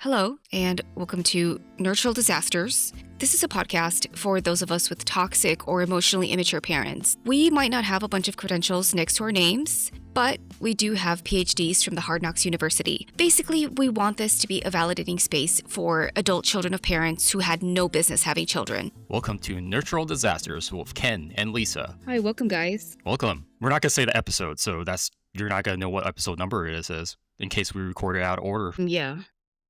Hello, and welcome to Nurtural Disasters. This is a podcast for those of us with toxic or emotionally immature parents. We might not have a bunch of credentials next to our names, but we do have PhDs from the Hard Knocks University. Basically, we want this to be a validating space for adult children of parents who had no business having children. Welcome to Nurtural Disasters with Ken and Lisa. Hi, welcome, guys. Welcome. We're not going to say the episode, so you're not going to know what episode number it is in case we record it out of order. Yeah.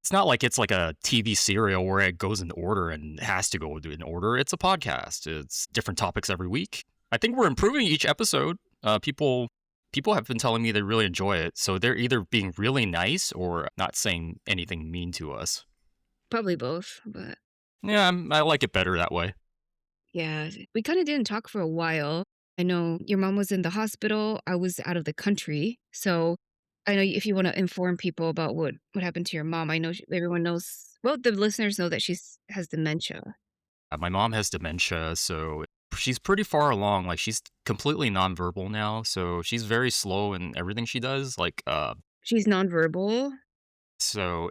It's not like it's like a TV serial where it goes in order and has to go in order. It's a podcast. It's different topics every week. I think we're improving each episode. People have been telling me they really enjoy it, so they're either being really nice or not saying anything mean to us. Probably both, but... Yeah, I like it better that way. Yeah, we kind of didn't talk for a while. I know your mom was in the hospital. I was out of the country, so... I know if you want to inform people about what happened to your mom, I know everyone knows, well, the listeners know that she has dementia. My mom has dementia, so she's pretty far along. Like, she's completely nonverbal now, so she's very slow in everything she does. She's nonverbal? So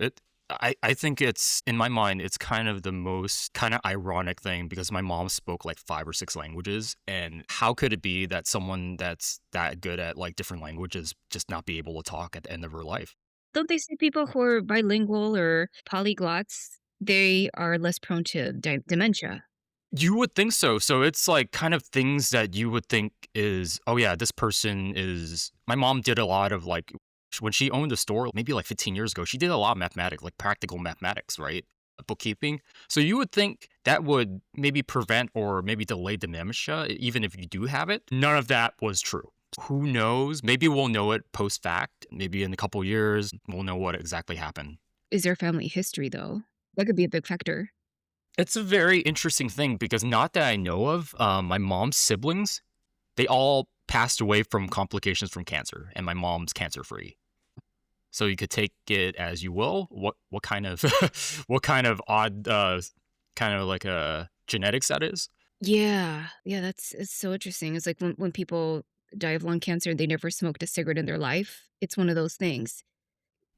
I think it's, in my mind, it's kind of the most kind of ironic thing because my mom spoke like 5 or 6 languages. And how could it be that someone that's that good at like different languages just not be able to talk at the end of her life? Don't they say people who are bilingual or polyglots, they are less prone to dementia? You would think so. So it's like kind of things that you would think is, oh yeah, this person is, my mom did a lot of like, when she owned a store, maybe like 15 years ago, she did a lot of mathematics, like practical mathematics, right? Bookkeeping. So you would think that would maybe prevent or maybe delay dementia, even if you do have it. None of that was true. Who knows? Maybe we'll know it post fact. Maybe in a couple years, we'll know what exactly happened. Is there family history, though? That could be a big factor. It's a very interesting thing because not that I know of, my mom's siblings, they all passed away from complications from cancer, and my mom's cancer-free. So you could take it as you will. What kind of what kind of odd kind of like genetics that is? Yeah, it's so interesting. It's like when people die of lung cancer and they never smoked a cigarette in their life. It's one of those things.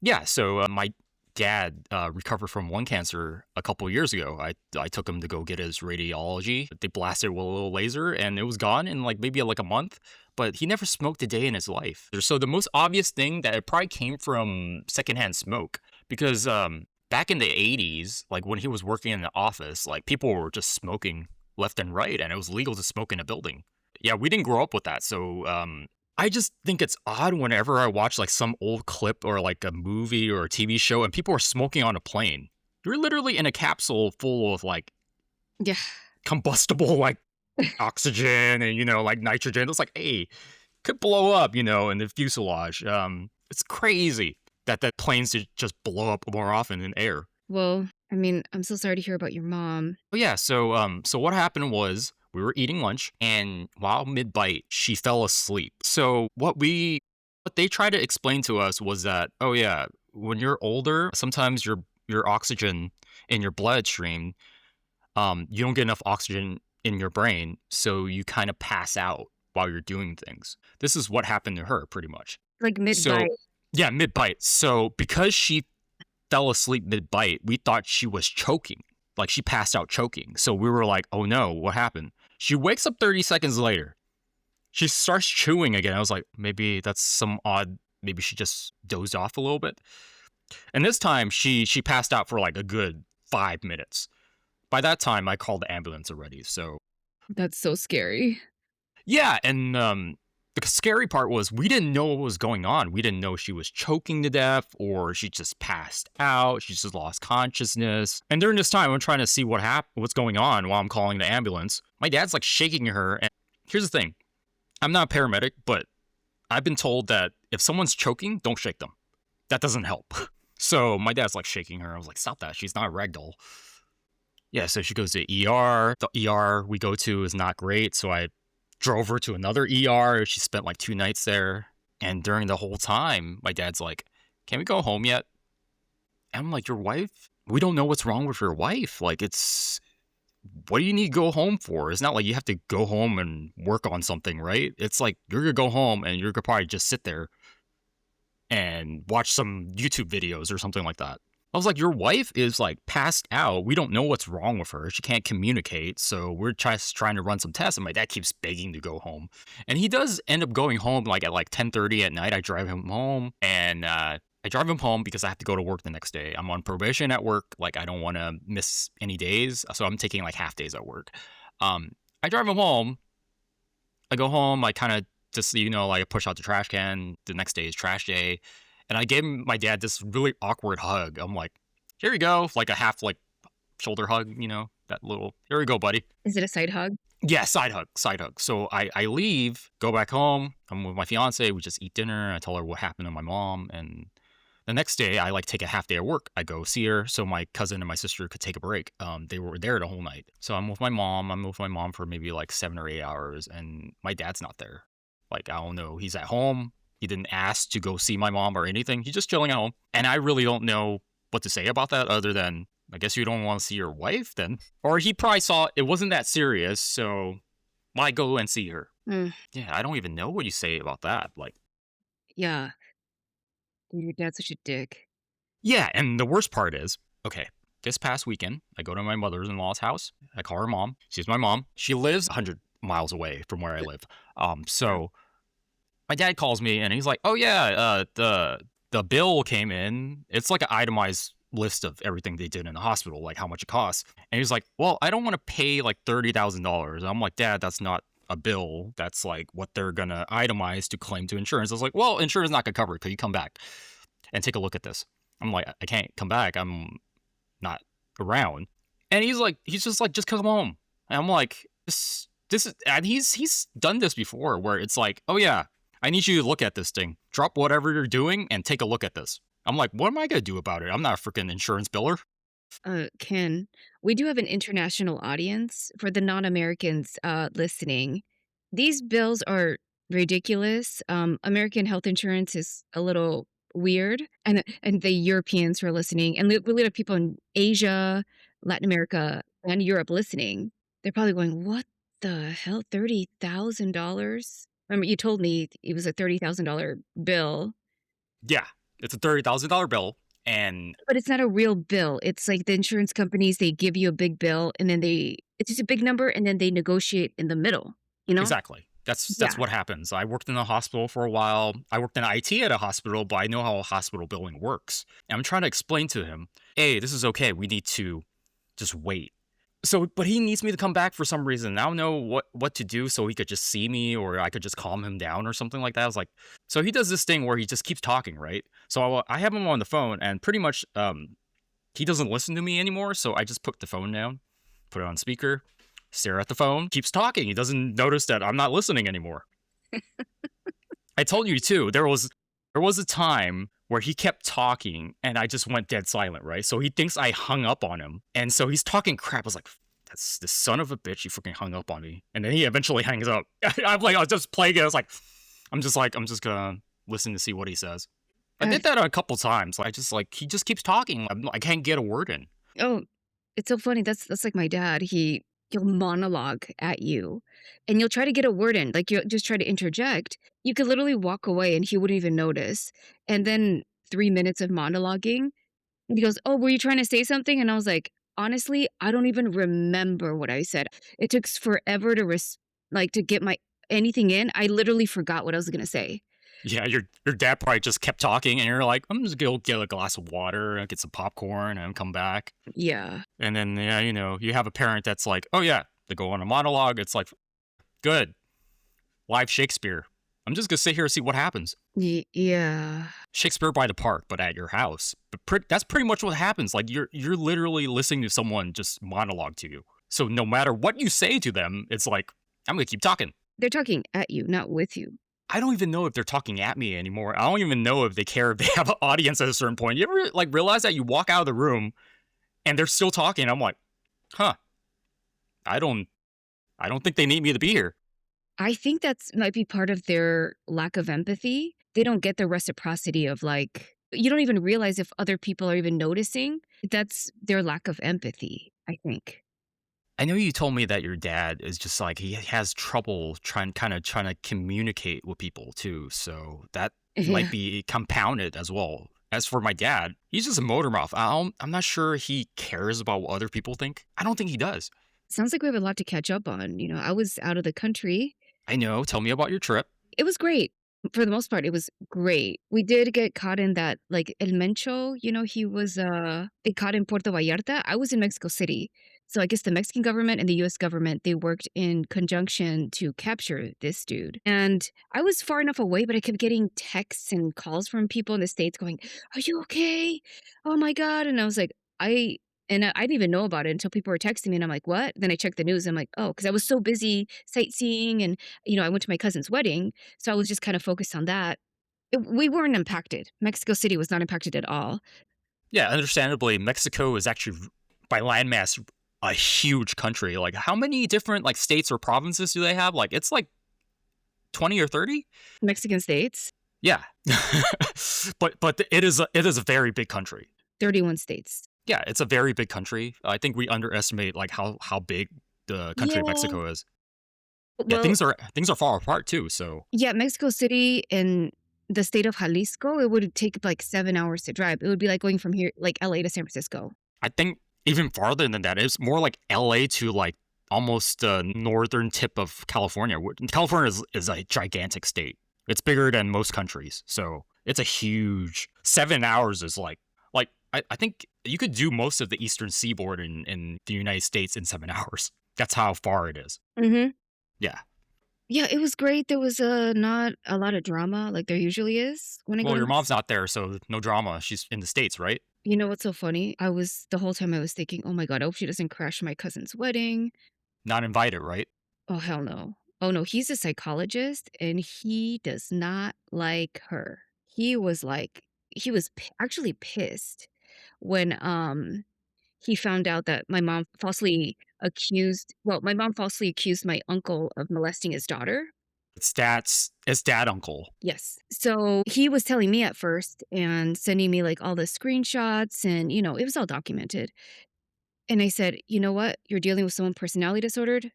Yeah. So my dad recovered from lung cancer a couple years ago. I took him to go get his radiology. They blasted it with a little laser, and it was gone in like maybe like a month. But he never smoked a day in his life. So the most obvious thing that it probably came from secondhand smoke, because back in the 80s, like when he was working in the office, like people were just smoking left and right, and it was legal to smoke in a building. Yeah, we didn't grow up with that. So I just think it's odd whenever I watch like some old clip or like a movie or a TV show and people are smoking on a plane. You're literally in a capsule full of like combustible like oxygen and, like nitrogen. It's like, hey, could blow up, in the fuselage. It's crazy that planes just blow up more often in air. Well, I mean, I'm so sorry to hear about your mom. Oh yeah, so what happened was we were eating lunch, and while mid-bite, she fell asleep. So what they tried to explain to us was that, oh yeah, when you're older, sometimes your oxygen in your bloodstream, you don't get enough oxygen in your brain, so you kind of pass out while you're doing things. This is what happened to her, pretty much. Like mid-bite? So, yeah, mid-bite. So because she fell asleep mid-bite, we thought she was choking. Like she passed out choking. So we were like, oh no, what happened? She wakes up 30 seconds later. She starts chewing again. I was like, maybe that's some odd, maybe she just dozed off a little bit. And this time she passed out for like a good 5 minutes. By that time, I called the ambulance already, so... That's so scary. Yeah, and the scary part was we didn't know what was going on. We didn't know she was choking to death or she just passed out. She just lost consciousness. And during this time, I'm trying to see what's going on while I'm calling the ambulance. My dad's like shaking her. And here's the thing. I'm not a paramedic, but I've been told that if someone's choking, don't shake them. That doesn't help. So my dad's like shaking her. I was like, stop that. She's not a ragdoll. Yeah, so she goes to ER. The ER we go to is not great, so I drove her to another ER. She spent like 2 nights there. And during the whole time, my dad's like, can we go home yet? And I'm like, your wife? We don't know what's wrong with your wife. Like, what do you need to go home for? It's not like you have to go home and work on something, right? It's like you're going to go home and you're going to probably just sit there and watch some YouTube videos or something like that. I was like, your wife is like passed out. We don't know what's wrong with her. She can't communicate. So we're just trying to run some tests. And my dad keeps begging to go home. And he does end up going home like at like 10:30 at night. I drive him home and I drive him home because I have to go to work the next day. I'm on probation at work. Like I don't want to miss any days. So I'm taking like half days at work. I drive him home. I go home. I kind of just, like I push out the trash can. The next day is trash day. And I gave my dad this really awkward hug. I'm like, here you go. Like a half like shoulder hug, that little, here we go, buddy. Is it a side hug? Yeah, side hug. So I leave, go back home. I'm with my fiance. We just eat dinner. I tell her what happened to my mom. And the next day, I like take a half day of work. I go see her so my cousin and my sister could take a break. They were there the whole night. So I'm with my mom. I'm with my mom for maybe like 7 or 8 hours. And my dad's not there. Like, I don't know. He's at home. He didn't ask to go see my mom or anything. He's just chilling at home. And I really don't know what to say about that other than, I guess you don't want to see your wife then? Or he probably saw it wasn't that serious, so why go and see her? Mm, Yeah, I don't even know what you say about that. Like, yeah. Your dad's such a dick. yeah, and the worst part is, okay, this past weekend, I go to my mother-in-law's house. I call her mom. She's my mom. She lives 100 miles away from where I live. So my dad calls me and he's like, "Oh yeah, the bill came in. It's like an itemized list of everything they did in the hospital, like how much it costs." And he's like, "Well, I don't want to pay like $30,000." I'm like, "Dad, that's not a bill. That's like what they're gonna itemize to claim to insurance." I was like, "Well, insurance is not gonna cover it. Could you come back and take a look at this?" I'm like, "I can't come back. I'm not around." And he's just like, "Just come home." And I'm like, this is, and he's done this before where it's like, "Oh yeah, I need you to look at this thing. Drop whatever you're doing and take a look at this." I'm like, what am I going to do about it? I'm not a freaking insurance biller. Ken, we do have an international audience for the non-Americans listening. These bills are ridiculous. American health insurance is a little weird, and the Europeans who are listening, and we have people in Asia, Latin America, and Europe listening. They're probably going, "What the hell? $30,000?" Remember, you told me it was a $30,000 bill. Yeah, it's a $30,000 bill. And But it's not a real bill. It's like the insurance companies, they give you a big bill and then it's just a big number and then they negotiate in the middle, you know? exactly. That's Yeah. what happens. I worked in a hospital for a while. I worked in IT at a hospital, but I know how hospital billing works. And I'm trying to explain to him, hey, this is okay. We need to just wait. So, but he needs me to come back for some reason. I don't know what to do so he could just see me or I could just calm him down or something like that. I was like, so he does this thing where he just keeps talking, right? So I have him on the phone and pretty much he doesn't listen to me anymore. So I just put the phone down, put it on speaker, stare at the phone, keeps talking. He doesn't notice that I'm not listening anymore. I told you too, there was a time where he kept talking and I just went dead silent, right? So he thinks I hung up on him. And so he's talking crap. I was like, that's the son of a bitch. He freaking hung up on me. And then he eventually hangs up. I'm like, I was just playing it. I was like, I'm just gonna listen to see what he says. I did that a couple times. He just keeps talking. I can't get a word in. Oh, it's so funny. That's like my dad. He'll monologue at you and you'll try to get a word in. Like you'll just try to interject. You could literally walk away and he wouldn't even notice. And then 3 minutes of monologuing, and he goes, "Oh, were you trying to say something?" And I was like, "Honestly, I don't even remember what I said. It took forever to to get my anything in. I literally forgot what I was gonna say." Yeah, your dad probably just kept talking, and you're like, I'm just gonna go get a glass of water, and get some popcorn, and come back. Yeah. And then, yeah, you have a parent that's like, oh yeah, they go on a monologue. It's like, good, live Shakespeare. I'm just gonna sit here and see what happens. Yeah. Shakespeare by the park, but at your house. But that's pretty much what happens. Like you're literally listening to someone just monologue to you. So no matter what you say to them, it's like, I'm gonna keep talking. They're talking at you, not with you. I don't even know if they're talking at me anymore. I don't even know if they care if they have an audience at a certain point. You ever like realize that you walk out of the room and they're still talking? I'm like, huh. I don't think they need me to be here. I think that's might be part of their lack of empathy. They don't get the reciprocity of like you don't even realize if other people are even noticing. That's their lack of empathy, I think. I know you told me that your dad is just like he has trouble trying to communicate with people too. So that Yeah. might be compounded as well. As for my dad, he's just a motor mouth. I'm not sure he cares about what other people think. I don't think he does. Sounds like we have a lot to catch up on. I was out of the country. I know. Tell me about your trip. It was great. For the most part, it was great. We did get caught in that, like, El Mencho, he was, they caught in Puerto Vallarta. I was in Mexico City. So I guess the Mexican government and the US government, they worked in conjunction to capture this dude. And I was far enough away, but I kept getting texts and calls from people in the States going, "Are you okay? Oh my God." And I was like, I didn't even know about it until people were texting me, and I'm like, "What?" Then I checked the news. I'm like, "Oh," because I was so busy sightseeing, and I went to my cousin's wedding, so I was just kind of focused on that. We weren't impacted. Mexico City was not impacted at all. Yeah, understandably, Mexico is actually, by landmass, a huge country. Like, how many different like states or provinces do they have? Like, it's like 20 or 30. Mexican states, Yeah, but it is a very big country. 31 states. Yeah, it's a very big country. I think we underestimate like how big the country of Yeah. Mexico is. Yeah, Well, things are far apart too. So yeah, Mexico City and the state of Jalisco, it would take like 7 hours to drive. It would be like going from here, like LA to San Francisco. I think even farther than that, it's more like LA to like almost the northern tip of California. California is a gigantic state. It's bigger than most countries. So it's a huge 7 hours is like I think you could do most of the eastern seaboard in the United States in 7 hours. That's how far it is. Hmm. Yeah. Yeah, it was great. There was not a lot of drama like there usually is when I go Well, to your Mexico. mom's not there, so no drama. She's in the States, right? You know what's so funny? The whole time I was thinking, "Oh my God, I hope she doesn't crash my cousin's wedding." Not invited, right? Oh, hell no. Oh, no, he's a psychologist, and he does not like her. He was actually pissed when, he found out that my mom falsely accused my uncle of molesting his daughter. It's dad uncle. Yes. So, he was telling me at first and sending me, like, all the screenshots and, it was all documented. And I said, "You know what? You're dealing with someone personality disordered.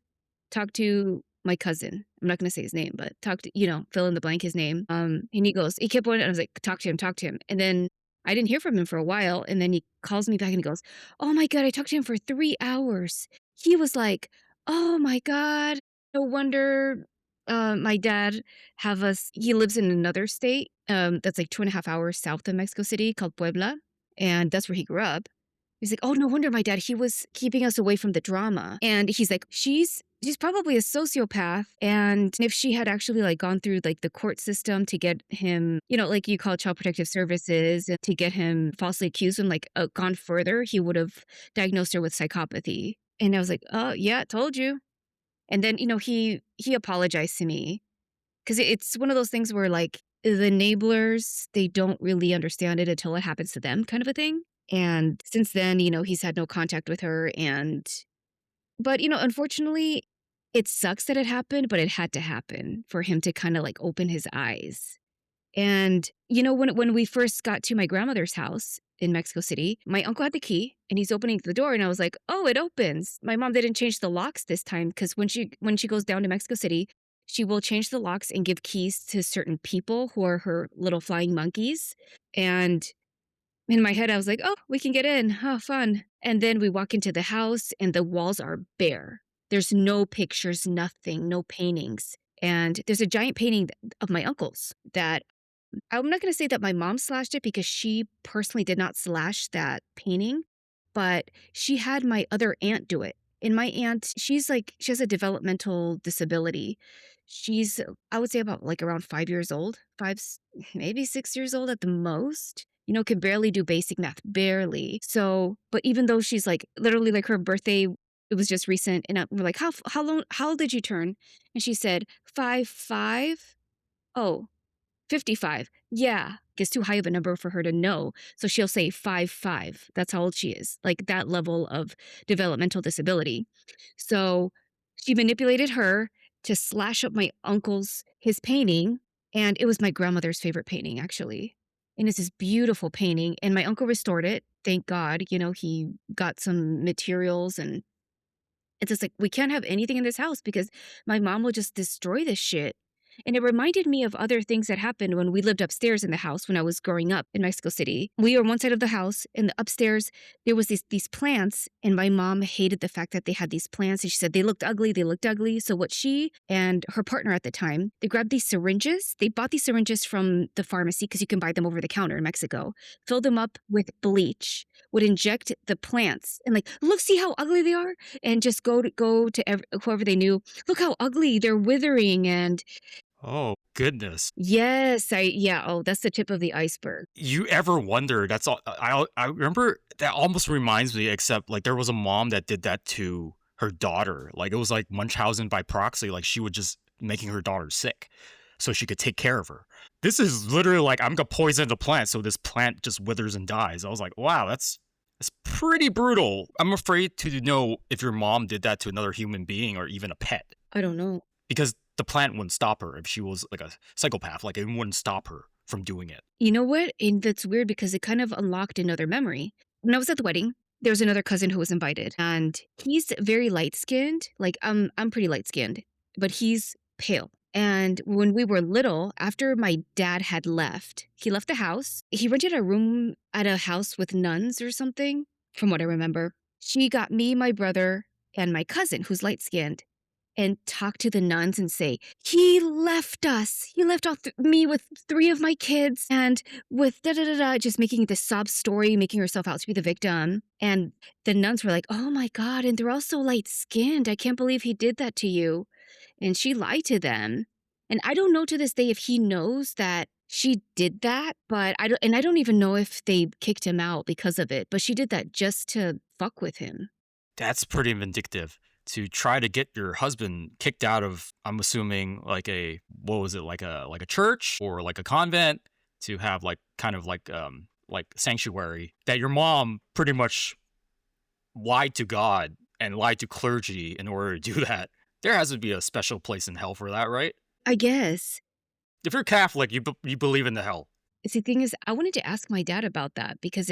Talk to my cousin." I'm not gonna say his name, but talk to fill in the blank his name. And he kept going, and I was like, talk to him." And then I didn't hear from him for a while, and then he calls me back and he goes, "Oh my God, I talked to him for 3 hours." He was like, "Oh my God, no wonder, my dad have us." He lives in another state, that's like 2.5 hours south of Mexico City called Puebla, and that's where he grew up. He's like, "Oh, no wonder my dad, he was keeping us away from the drama." And he's like, She's probably a sociopath, and if she had actually, like, gone through, like, the court system to get him, like you call Child Protective Services, and to get him falsely accused and, like, gone further, he would've diagnosed her with psychopathy." And I was like, "Oh, yeah, told you." And then, he apologized to me 'cause it's one of those things where, like, the enablers, they don't really understand it until it happens to them kind of a thing. And since then, he's had no contact with her, but, unfortunately, it sucks that it happened, but it had to happen for him to kinda, like, open his eyes. And, when we first got to my grandmother's house in Mexico City, my uncle had the key, and he's opening the door, and I was like, "Oh, it opens." My mom didn't change the locks this time because when she goes down to Mexico City, she will change the locks and give keys to certain people who are her little flying monkeys. And in my head, I was like, "Oh, we can get in. Oh, fun." And then we walk into the house and the walls are bare. There's no pictures, nothing, no paintings. And there's a giant painting of my uncle's that I'm not going to say that my mom slashed it because she personally did not slash that painting, but she had my other aunt do it. And my aunt, she has a developmental disability. She's, I would say about like around 5 years old, maybe 6 years old at the most. Can barely do basic math, barely. So, but even though she's like literally like her birthday, it was just recent, and we're like, how old did you turn? And she said, 5'5". Oh, 55. Yeah. It's too high of a number for her to know. So she'll say 5'5". That's how old she is. Like that level of developmental disability. So she manipulated her to slash up my uncle's his painting. And it was my grandmother's favorite painting, actually. And it's this beautiful painting. And my uncle restored it. Thank God. He got some materials, and it's just like, we can't have anything in this house because my mom will just destroy this shit. And it reminded me of other things that happened when we lived upstairs in the house when I was growing up in Mexico City. We were on one side of the house, and the upstairs, there was these plants, and my mom hated the fact that they had these plants, and she said they looked ugly, they looked ugly. So what she and her partner at the time, they grabbed these syringes. They bought these syringes from the pharmacy because you can buy them over the counter in Mexico, filled them up with bleach, would inject the plants and like, look, see how ugly they are? And just go to whoever they knew, look how ugly they're withering. And Oh, goodness. yes, yeah, oh, that's the tip of the iceberg. You ever wonder, that's all I remember that almost reminds me, except like there was a mom that did that to her daughter. Like it was like Munchausen by proxy, like she would just making her daughter sick so she could take care of her. This is literally like I'm gonna poison the plant so this plant just withers and dies. I was like, wow, that's pretty brutal. I'm afraid to know if your mom did that to another human being or even a pet. I don't know. Because the plant wouldn't stop her if she was like a psychopath. Like it wouldn't stop her from doing it. You know what? And that's weird because it kind of unlocked another memory. When I was at the wedding, there was another cousin who was invited, and he's very light skinned. Like I'm pretty light skinned, but he's pale. And when we were little, after my dad had left, he left the house. He rented a room at a house with nuns or something, from what I remember. She got me, my brother, and my cousin, who's light skinned, and talk to the nuns and say, he left us. He left off me with 3 of my kids and with da da da da, just making this sob story, making herself out to be the victim. And the nuns were like, oh my God, and they're all so light skinned. I can't believe he did that to you. And she lied to them. And I don't know to this day if he knows that she did that, but I don't even know if they kicked him out because of it. But she did that just to fuck with him. That's pretty vindictive to try to get your husband kicked out of, I'm assuming like what was it, like a church or like a convent, to have like kind of like sanctuary, that your mom pretty much lied to God and lied to clergy in order to do that. There has to be a special place in hell for that, right? I guess. If you're Catholic, you believe in the hell. See, the thing is, I wanted to ask my dad about that because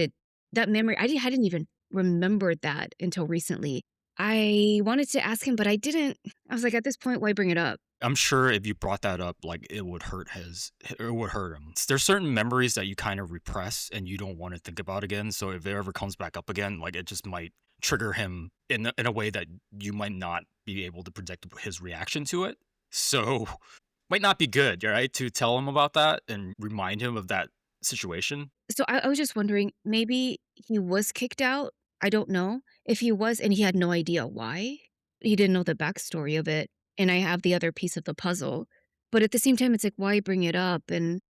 that memory, I didn't even remember that until recently. I wanted to ask him, but I didn't. I was like, at this point, why bring it up? I'm sure if you brought that up, like it would hurt him. There's certain memories that you kind of repress and you don't want to think about again. So if it ever comes back up again, like it just might trigger him in a way that you might not be able to predict his reaction to it. So might not be good, right? To tell him about that and remind him of that situation. So I was just wondering, maybe he was kicked out. I don't know if he was, and he had no idea why. He didn't know the backstory of it, and I have the other piece of the puzzle. But at the same time, it's like, why bring it up? And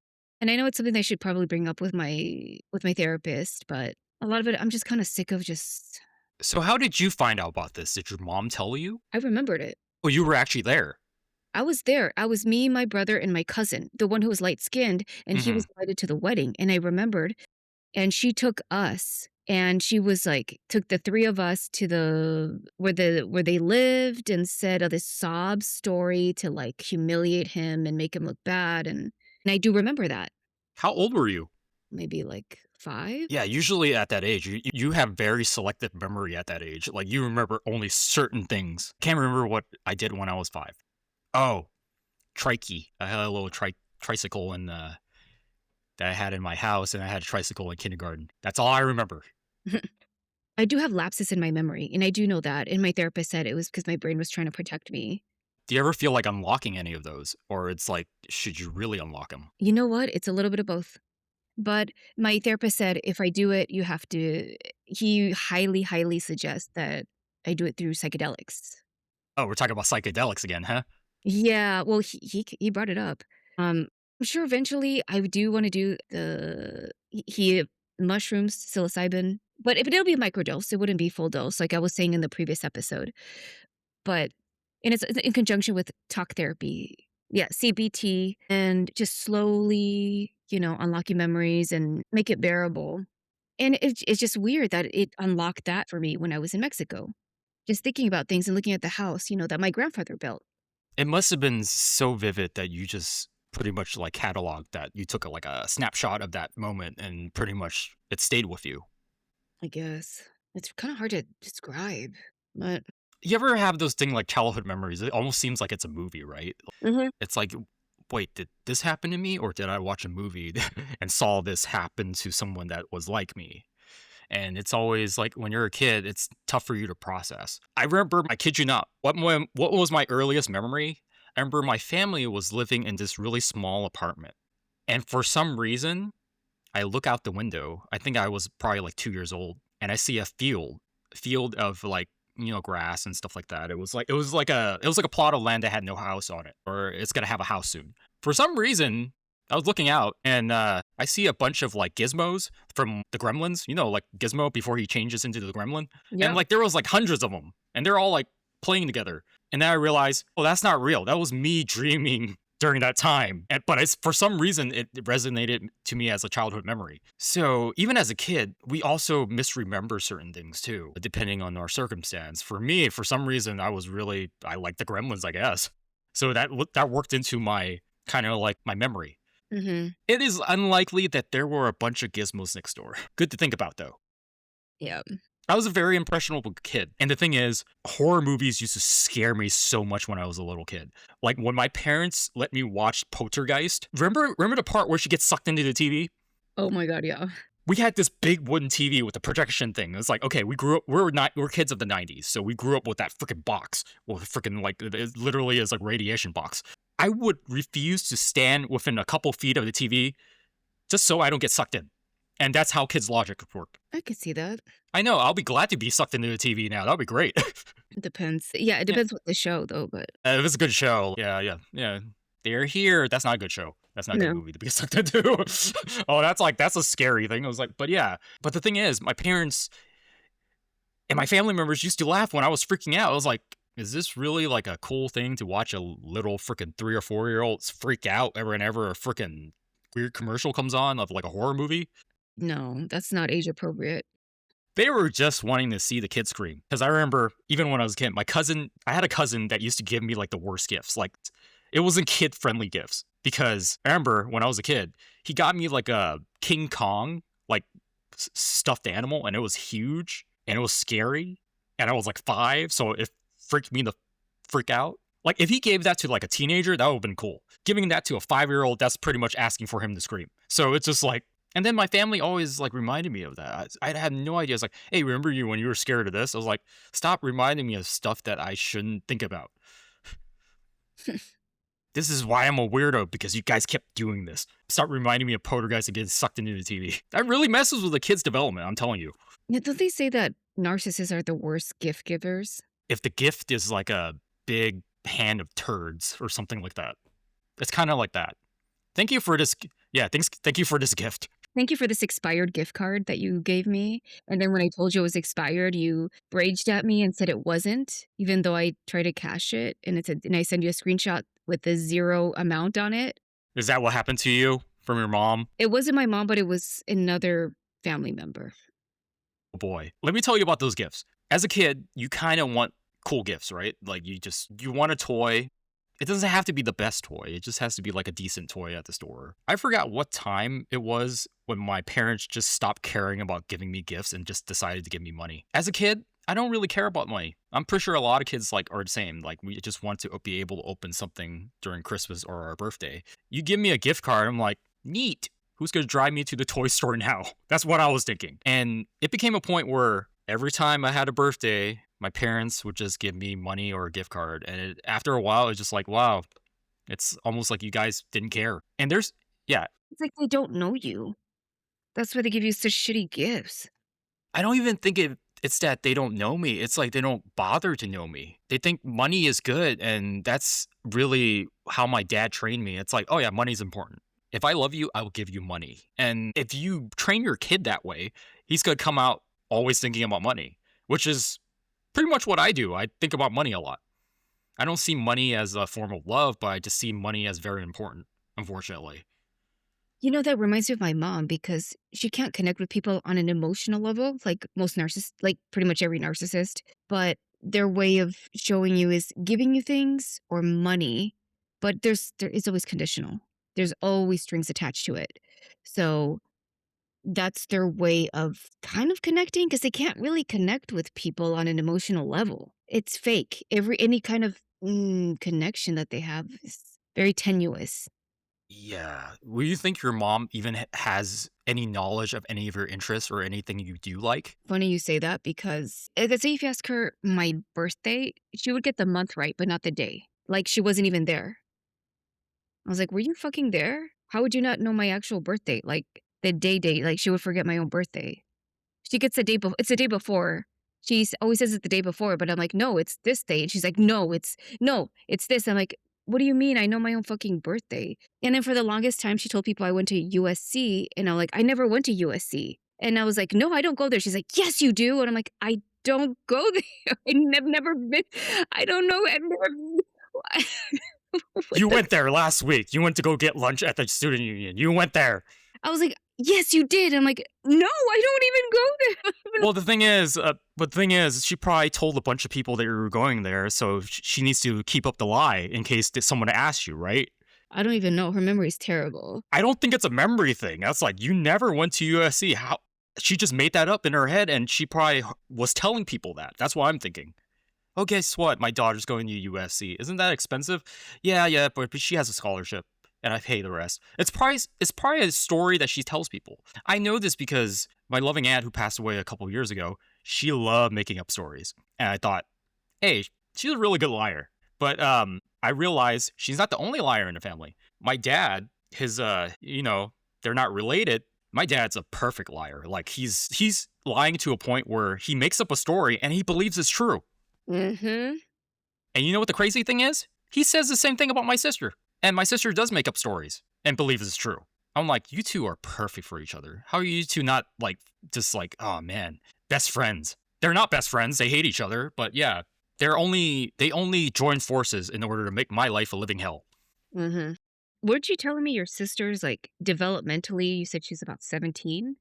I know it's something I should probably bring up with my therapist, but a lot of it, I'm just kind of sick of just. So how did you find out about this? Did your mom tell you? I remembered it. Oh, you were actually there. I was there. I was me, my brother, and my cousin, the one who was light skinned, and he Hmm. was invited to the wedding. And I remembered, and she took us, and she was like, took the 3 of us to where they lived, and said this sob story to like humiliate him and make him look bad. And I do remember that. How old were you? Maybe like 5. Yeah, usually at that age, you have very selective memory at that age. Like you remember only certain things. Can't remember what I did when I was 5. Oh, trike. I had a little tricycle that I had in my house, and I had a tricycle in kindergarten. That's all I remember. I do have lapses in my memory, and I do know that. And my therapist said it was because my brain was trying to protect me. Do you ever feel like unlocking any of those, or it's like, should you really unlock them? You know what? It's a little bit of both. But my therapist said if I do it, you have to he highly, highly suggests that I do it through psychedelics. Oh, we're talking about psychedelics again, huh? Yeah, well, he brought it up. I'm sure eventually I do wanna do the he mushrooms, psilocybin, but if it'll be a microdose, it wouldn't be full dose like I was saying in the previous episode. But and it's in conjunction with talk therapy. Yeah, CBT, and just slowly, unlock your memories and make it bearable. And it's just weird that it unlocked that for me when I was in Mexico. Just thinking about things and looking at the house, that my grandfather built, It must have been so vivid that you just pretty much like cataloged that. You took like a snapshot of that moment and pretty much it stayed with you. I guess. It's kind of hard to describe, but You ever have those thing like childhood memories? It almost seems like it's a movie, right? Mhm. It's like wait, did this happen to me or did I watch a movie and saw this happen to someone that was like me? And it's always like when you're a kid, it's tough for you to process. I remember, I kid you not, what was my earliest memory? I remember my family was living in this really small apartment. And for some reason, I look out the window. I think I was probably like 2 years old, and I see a field of like grass and stuff like that. It was like a plot of land that had no house on it, or it's gonna have a house soon. For some reason, I was looking out and I see a bunch of like gizmos from the Gremlins. Like Gizmo before he changes into the Gremlin, and Yeah. like there was like hundreds of them, and they're all like playing together. And then I realized, oh, that's not real. That was me dreaming during that time. But for some reason, it resonated to me as a childhood memory. So even as a kid, we also misremember certain things too, depending on our circumstance. For me, for some reason, I like the Gremlins, I guess. So that worked into my kind of like my memory. Hmm. It is unlikely that there were a bunch of gizmos next door. Good to think about though. Yeah. I was a very impressionable kid. And the thing is, horror movies used to scare me so much when I was a little kid. Like when my parents let me watch Poltergeist. Remember the part where she gets sucked into the TV? Oh my God. Yeah. We had this big wooden TV with the projection thing. It's like, okay, we're kids of the 90s, so we grew up with that freaking box. Well, freaking like it literally is like radiation box. I would refuse to stand within a couple feet of the TV just so I don't get sucked in. And that's how kids' logic work. I could see that. I know, I'll be glad to be sucked into the TV now. That'll be great. It depends. Yeah, it Yeah. depends what the show though, but If it's a good show, yeah. They're here. That's not a good show. That's not a good no. movie to be sucked into. Oh, that's a scary thing. I was like, but yeah. But the thing is, my parents and my family members used to laugh when I was freaking out. I was like, is this really like a cool thing to watch a little freaking 3 or 4 year olds freak out whenever a freaking weird commercial comes on of like a horror movie? No, that's not age appropriate. They were just wanting to see the kids scream. Because I remember, even when I was a kid, I had a cousin that used to give me like the worst gifts. Like, it wasn't kid friendly gifts. Because I remember when I was a kid, he got me like a King Kong, like stuffed animal, and it was huge and it was scary. And I was like 5, so it freaked me the freak out. Like, if he gave that to like a teenager, that would have been cool. Giving that to a 5-year-old, that's pretty much asking for him to scream. So it's just like, and then my family always like reminded me of that. I had no idea. It's like, hey, remember you when you were scared of this? I was like, stop reminding me of stuff that I shouldn't think about. This is why I'm a weirdo, because you guys kept doing this. Stop reminding me of Poltergeist and getting sucked into the TV. That really messes with a kid's development, I'm telling you. Yeah, don't they say that narcissists are the worst gift givers? If the gift is like a big hand of turds or something like that, it's kind of like that. Thank you for this. Yeah, thank you for this gift. Thank you for this expired gift card that you gave me. And then when I told you it was expired, you raged at me and said it wasn't, even though I tried to cash it. And I sent you a screenshot with the 0 amount on it. Is that what happened to you from your mom? It wasn't my mom, but it was another family member. Oh boy. Let me tell you about those gifts. As a kid, you kind of want cool gifts, right? Like you want a toy. It doesn't have to be the best toy. It just has to be like a decent toy at the store. I forgot what time it was when my parents just stopped caring about giving me gifts and just decided to give me money. As a kid, I don't really care about money. I'm pretty sure a lot of kids like are the same. Like we just want to be able to open something during Christmas or our birthday. You give me a gift card, I'm like, neat. Who's going to drive me to the toy store now? That's what I was thinking. And it became a point where every time I had a birthday, my parents would just give me money or a gift card. And after a while, it was just like, wow, it's almost like you guys didn't care. And yeah, It's like they don't know you. That's why they give you such shitty gifts. I don't even think it's that they don't know me. It's like they don't bother to know me. They think money is good. And that's really how my dad trained me. It's like, oh yeah, money's important. If I love you, I will give you money. And if you train your kid that way, he's going to come out always thinking about money, which is pretty much what I do. I think about money a lot. I don't see money as a form of love, but I just see money as very important, unfortunately. You know, that reminds me of my mom because she can't connect with people on an emotional level, like most narcissists, like pretty much every narcissist. But their way of showing you is giving you things or money, but there is always conditional. There's always strings attached to it. So that's their way of kind of connecting because they can't really connect with people on an emotional level. It's fake. Any kind of connection that they have is very tenuous. Yeah. Will you think your mom even has any knowledge of any of your interests or anything you do like? Funny you say that because let's say if you ask her my birthday, she would get the month right, but not the day. Like she wasn't even there. I was like, "Were you fucking there? How would you not know my actual birthday? Like the day, like she would forget my own birthday." She gets the day before. It's the day before. Always says it's the day before, but I'm like, "No, it's this day." And she's like, no, it's this." I'm like, "What do you mean? I know my own fucking birthday." And then for the longest time, she told people I went to USC, and I'm like, "I never went to USC." And I was like, "No, I don't go there." She's like, "Yes, you do." And I'm like, "I don't go there. I've never been. I don't know. I've never." What You the? went there last week. You went to go get lunch at the student union. You went there. I was like, "Yes, you did." I'm like, "No, I don't even go there." Well, the thing is, she probably told a bunch of people that you were going there, so she needs to keep up the lie in case someone asks you, right? I don't even know. Her memory's terrible. I don't think it's a memory thing. That's like you never went to USC. How she just made that up in her head, and she probably was telling people that. That's what I'm thinking. Oh, guess what? My daughter's going to USC. Isn't that expensive? Yeah, yeah, but she has a scholarship, and I pay the rest. It's probably a story that she tells people. I know this because my loving aunt, who passed away a couple years ago, she loved making up stories, and I thought, hey, she's a really good liar. But I realized she's not the only liar in the family. My dad, they're not related. My dad's a perfect liar. Like he's lying to a point where he makes up a story and he believes it's true. Mhm. And you know what the crazy thing is? He says the same thing about my sister. And my sister does make up stories and believes it's true. I'm like, you two are perfect for each other. How are you two not like, just like, oh man, best friends? They're not best friends. They hate each other. But yeah, they only join forces in order to make my life a living hell. Mhm. Weren't you telling me your sister's, like, developmentally, you said she's about 17?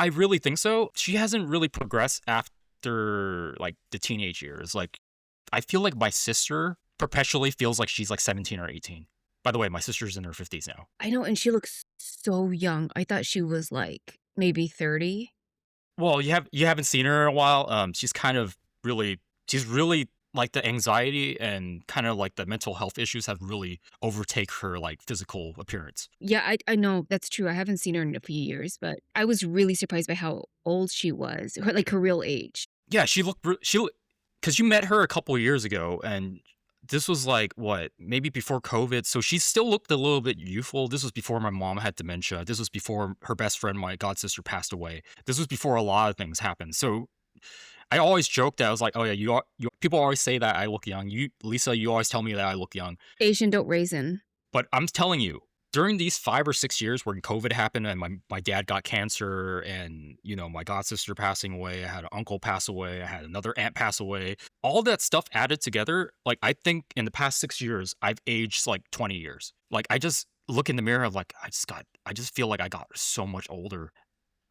I really think so. She hasn't really progressed after like the teenage years. Like, I feel like my sister perpetually feels like she's like 17 or 18. By the way, my sister's in her 50s now. I know, and she looks so young. I thought she was, like, maybe 30. Well, you haven't seen her in a while. She's really like the anxiety and kind of like the mental health issues have really overtake her like physical appearance. Yeah, I know, that's true. I haven't seen her in a few years, but I was really surprised by how old she was, her real age. Yeah, because you met her a couple years ago, and this was like what, maybe before COVID. So she still looked a little bit youthful. This was before my mom had dementia. This was before her best friend, my god sister, passed away. This was before a lot of things happened. So I always joked that I was like, oh yeah, people always say that I look young. Lisa, you always tell me that I look young. Asian don't raisin. But I'm telling you, during these 5 or 6 years when COVID happened and my dad got cancer and, my god sister passing away, I had an uncle pass away, I had another aunt pass away, all that stuff added together, like I think in the past 6 years, I've aged like 20 years. Like I just look in the mirror of like, I just feel like I got so much older.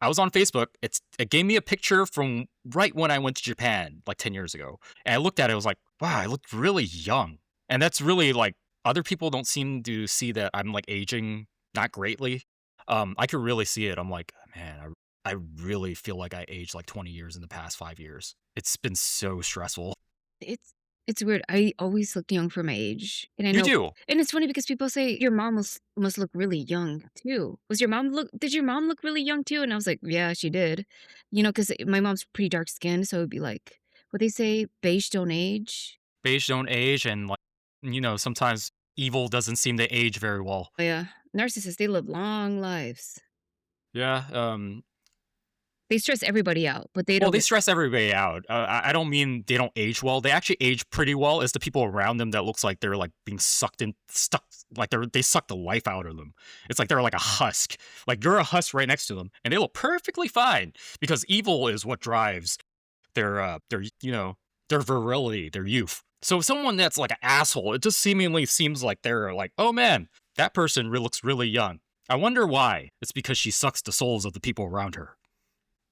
I was on Facebook. It gave me a picture from right when I went to Japan, like 10 years ago. And I looked at it, I was like, wow, I looked really young. And that's really like other people don't seem to see that I'm like aging not greatly. I could really see it. I'm like, man, I really feel like I aged like 20 years in the past 5 years. It's been so stressful. It's it's weird. I always looked young for my age, and I You know, do. and it's funny because people say your mom must look really young too. Did your mom look really young too? And I was like, yeah, she did. Because my mom's pretty dark skinned, so it'd be like what they say, beige don't age. Beige don't age, and like, sometimes evil doesn't seem to age very well. Oh yeah, narcissists, they live long lives. Yeah. They stress everybody out, but they Well, don't they get. stress everybody out. I don't mean they don't age well. They actually age pretty well. It's the people around them that looks like they're like being stuck, like they suck the life out of them. It's like they're like a husk. Like you're a husk right next to them, and they look perfectly fine because evil is what drives their virility, their youth. So someone that's like an asshole, it just seemingly seems like they're like, oh man, that person looks really young. I wonder why. It's because she sucks the souls of the people around her.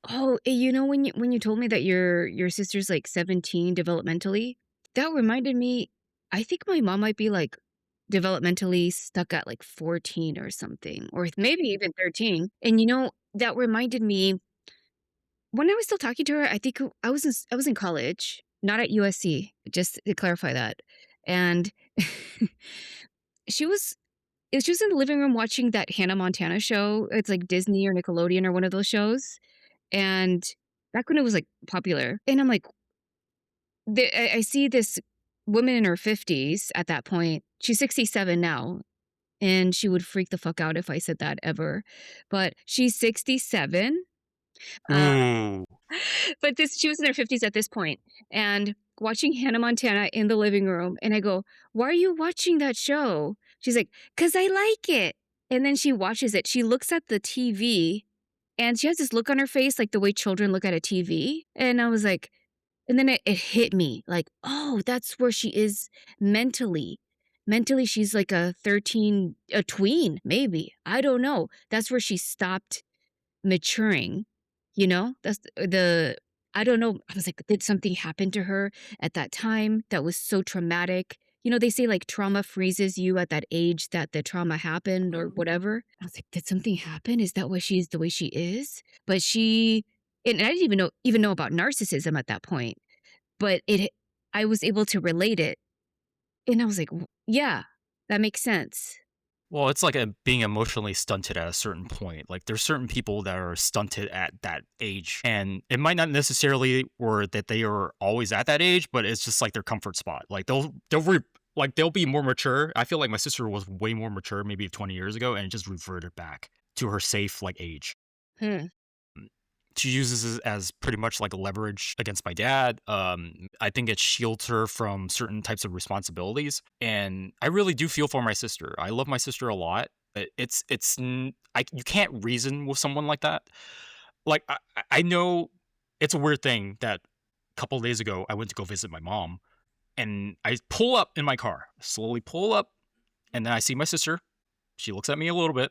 Oh, when you told me that your sister's like 17 developmentally, that reminded me. I think my mom might be like developmentally stuck at like 14 or something, or maybe even 13. And that reminded me when I was still talking to her. I think I was in college, not at USC. Just to clarify that, and she was. She was in the living room watching that Hannah Montana show. It's like Disney or Nickelodeon or one of those shows. And back when it was like popular. And I'm like, I see this woman in her 50s at that point. She's 67 now. And she would freak the fuck out if I said that ever. But she's 67. Uh, Ooh. but she was in her 50s at this point, and watching Hannah Montana in the living room. And I go, "Why are you watching that show?" She's like, "'Cause I like it." And then she watches it. She looks at the TV and she has this look on her face like the way children look at a TV. And I was like, and then it hit me like, oh, that's where she is mentally. Mentally, she's like a tween, maybe. I don't know. That's where she stopped maturing, you know? That's I don't know. I was like, did something happen to her at that time that was so traumatic? You know, they say like trauma freezes you at that age that the trauma happened or whatever. I was like, did something happen? Is that why she's the way she is? But and I didn't even know about narcissism at that point. But I was able to relate it. And I was like, yeah, that makes sense. Well, it's like being emotionally stunted at a certain point. Like there's certain people that are stunted at that age, and it might not necessarily or that they are always at that age, but it's just like their comfort spot. Like they'll be more mature. I feel like my sister was way more mature maybe 20 years ago, and it just reverted back to her safe like age. Hmm. She uses it as pretty much like a leverage against my dad. I think it shields her from certain types of responsibilities, and I really do feel for my sister. I love my sister a lot. You can't reason with someone like that. Like I know it's a weird thing that a couple of days ago I went to go visit my mom, and I pull up in my car, slowly pull up, and then I see my sister. She looks at me a little bit.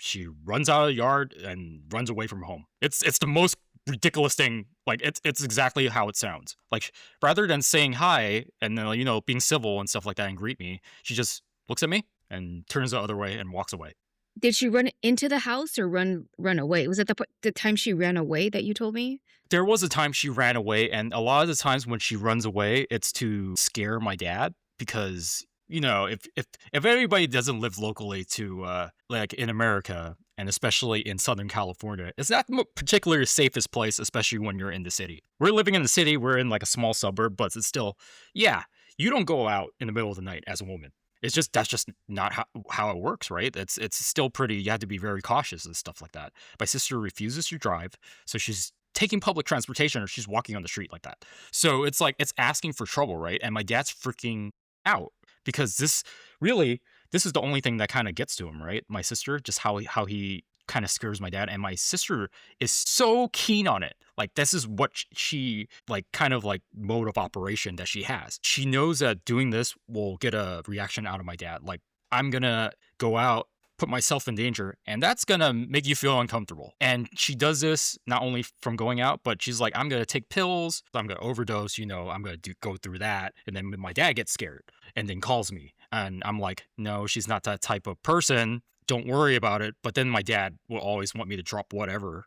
She runs out of the yard and runs away from home. It's the most ridiculous thing. Like it's exactly how it sounds. Like rather than saying hi and then being civil and stuff like that and greet me, she just looks at me and turns the other way and walks away. Did she run into the house or run away? Was it the time she ran away that you told me? There was a time she ran away, and a lot of the times when she runs away, it's to scare my dad because if everybody doesn't live locally to like in America and especially in Southern California, it's not particularly the safest place, especially when you're in the city. We're living in the city, we're in like a small suburb, but it's still, yeah, you don't go out in the middle of the night as a woman. That's just not how it works, right? It's still pretty. You have to be very cautious and stuff like that. My sister refuses to drive, so she's taking public transportation or she's walking on the street like that. So it's like it's asking for trouble, right? And my dad's freaking out because this is the only thing that kind of gets to him, right? My sister, just how he kind of scares my dad, and my sister is so keen on it. Like this is what she like kind of like mode of operation that she has. She knows that doing this will get a reaction out of my dad. Like I'm gonna go out, put myself in danger, and that's gonna make you feel uncomfortable. And she does this not only from going out, but she's like, I'm gonna take pills, I'm gonna overdose, I'm gonna go through that. And then my dad gets scared and then calls me, and I'm like, no, she's not that type of person, don't worry about it. But then my dad will always want me to drop whatever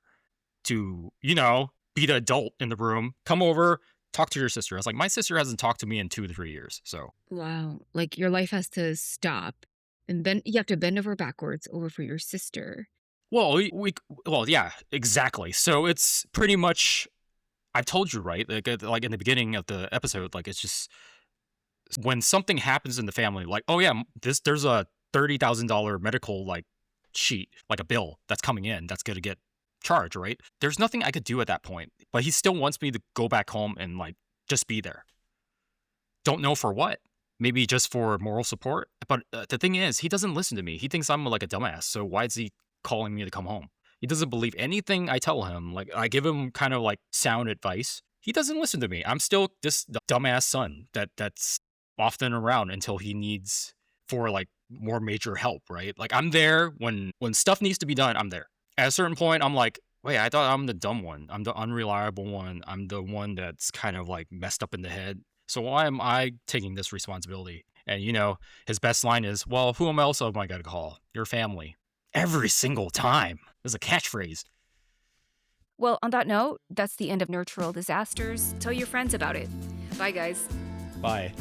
to be the adult in the room, come over, talk to your sister. I was like, my sister hasn't talked to me in 2 to 3 years. So Wow. Like your life has to stop and you have to bend over backwards over for your sister. well, well, yeah, exactly. So it's pretty much, I've told you, right? Like in the beginning of the episode, like it's just when something happens in the family, like, oh yeah, there's a $30,000 medical like sheet, like a bill that's coming in that's gonna get charged, right? There's nothing I could do at that point, but he still wants me to go back home and like just be there. Don't know for what. Maybe just for moral support. But the thing is, he doesn't listen to me. He thinks I'm like a dumbass. So why is he calling me to come home? He doesn't believe anything I tell him. Like I give him kind of like sound advice. He doesn't listen to me. I'm still this dumbass son that's often around until he needs for like more major help, right? Like I'm there when stuff needs to be done, I'm there. At a certain point, I'm like, wait, I thought I'm the dumb one. I'm the unreliable one. I'm the one that's kind of like messed up in the head. So why am I taking this responsibility? And his best line is, well, who else am I going to call? Your family. Every single time. There's a catchphrase. Well, on that note, that's the end of Nurtural Disasters. Tell your friends about it. Bye, guys. Bye.